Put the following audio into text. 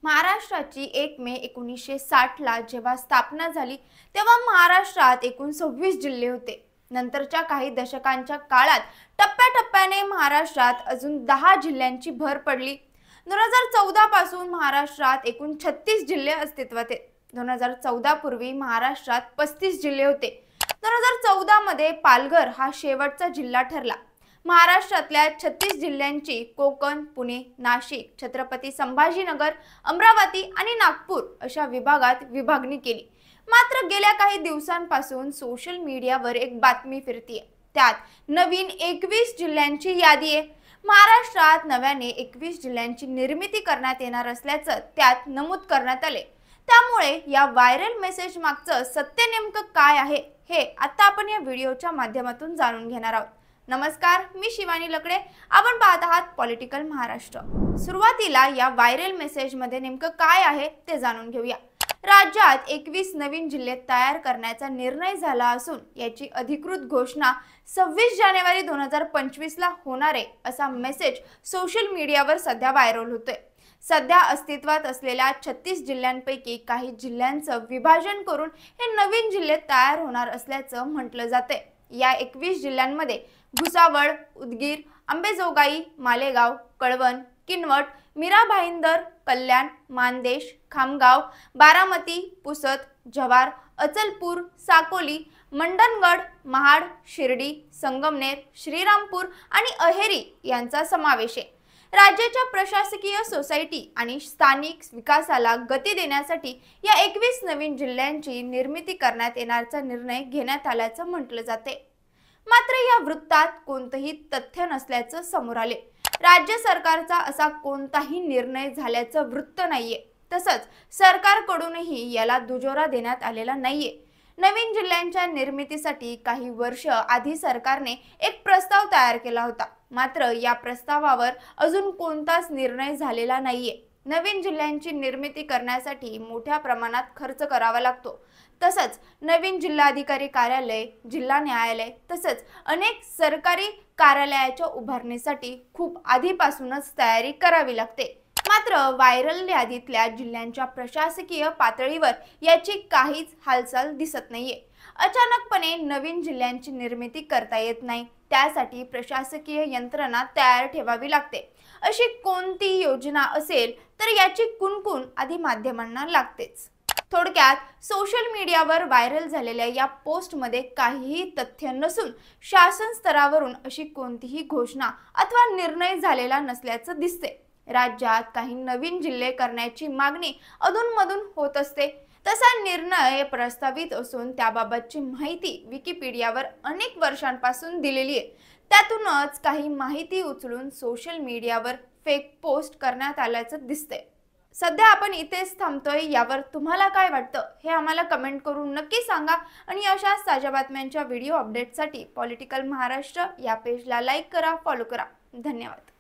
महाराष्ट्राची 1 मे 1960 ला जेव्हा स्थापना झाली तेव्हा महाराष्ट्रात एकूण 26 जिल्हे होते। नंतरच्या काही दशकांच्या काळात टप्प्याटप्प्याने महाराष्ट्रात अजून 10 जिल्ह्यांची भर पडली। 2014 पासून महाराष्ट्रात एकूण 36 जिल्हे अस्तित्वात आहेत। 2014 पूर्वी महाराष्ट्रात 35 जिल्हे होते। 2014 मध्ये पालघर हा शेवटचा जिल्हा ठरला। महाराष्ट्रातल्या 36 जिल्ह्यांची कोकण, पुणे, नाशिक, छत्रपती संभाजीनगर, अमरावती आणि नागपूर अशा विभागात विभागणी केली। मात्र गेल्या काही दिवसांपासून सोशल मीडियावर एक बातमी फिरतीये। त्यात नवीन 21 जिल्ह्यांची यादी आहे। महाराष्ट्रात नव्याने 21 जिल्ह्यांची निर्मिती करण्यात येणार असल्याचं त्यात नमूद करण्यात आले। त्यामुळे या व्हायरल मेसेज मागचं सत्य नेमकं काय आहे हे आता आपण या व्हिडिओच्या माध्यमातून जाणून घेणार आहोत। नमस्कार, मी शिवानी लकडे। आपण पाहत आहात पॉलिटिकल महाराष्ट्र। सुरुवातीला या व्हायरल मेसेज मध्ये नेमकं काय आहे ते जाणून घेऊया। राज्यात 21 नवीन जिल्हे तयार करण्याचा निर्णय झाला असून याची अधिकृत घोषणा 26 जानेवारी 2025 ला होणार आहे असा मेसेज सोशल मीडियावर सध्या व्हायरल होतोय। सध्या अस्तित्वात असलेल्या 36 जिल्ह्यांपैकी काही जिल्ह्यांचं विभाजन करून हे नवीन जिल्हे तयार होणार असल्याचं म्हटलं जातंय। या 21 जिल्ह्यांमध्ये भुसावळ, उदगीर, अंबेजोगाई, मालेगाव, कळवण, किनवट, मीरा भाईंदर, कल्याण, मानदेश, खामगाव, बारामती, पुसद, जव्हार, अचलपूर, साकोली, मंडणगड, महाड, शिर्डी, संगमनेर, श्रीरामपूर आणि अहेरी यांचा समावेश आहे। राज्याच्या प्रशासकीय सोसायटी आणि स्थानिक विकासाला गती देण्यासाठी या 21 नवीन जिल्ह्यांची निर्मिती करण्यात येण्याचा निर्णय घेण्यात आल्याचं म्हटलं जाते। मात्र या वृत्तात कोणतेही तथ्य नसल्याचं समोर आले। राज्य सरकारचा असा कोणताही निर्णय झाल्याचं वृत्त नाहीये। तसंच सरकारकडूनही याला दुजोरा देण्यात आलेला नाहीये। नवीन जिल्ह्यांच्या निर्मितीसाठी काही वर्ष आधी सरकारने एक प्रस्ताव तयार केला होता। मात्र या प्रस्तावावर अजून कोणताच निर्णय झालेला नाहीये। नवीन जिल्ह्यांची निर्मिती करण्यासाठी मोठ्या प्रमाणात खर्च करावा लागतो। तसंच नवीन जिल्हाधिकारी कार्यालय, जिल्हा न्यायालय तसंच अनेक सरकारी कार्यालयाच्या उभारणीसाठी खूप आधीपासूनच तयारी करावी लागते। मात्र व्हायरल यादीतल्या जिल्ह्यांच्या प्रशासकीय पातळीवर याची काहीच हालचाल दिसत नाहीये। अचानकपणे नवीन जिल्ह्यांची निर्मिती करता येत नाही। त्यासाठी प्रशासकीय यंत्रणा तयार ठेवावी लागते। अशी कोणती योजना असेल तर याची कुणकुण आधी माध्यमांना लागतेच। थोडक्यात सोशल मीडियावर व्हायरल झालेल्या या पोस्टमध्ये काहीही तथ्य नसून शासन स्तरावरून अशी कोणतीही घोषणा अथवा निर्णय झालेला नसल्याचं दिसते। राज्यात काही नवीन जिल्हे करण्याची मागणी अधूनमधून होत असते। तसा निर्णय प्रस्तावित असून त्याबाबतची माहिती विकिपीडियावर अनेक वर्षांपासून दिलेली आहे। त्यातूनच काही माहिती उचलून सोशल मीडियावर फेक पोस्ट करण्यात आल्याचं दिसतंय। सध्या आपण इथेच थांबतोय। यावर तुम्हाला काय वाटतं हे आम्हाला कमेंट करून नक्की सांगा आणि अशाच ताज्या बातम्यांच्या व्हिडिओ अपडेटसाठी पॉलिटिकल महाराष्ट्र या पेजला लाईक करा, फॉलो करा। धन्यवाद।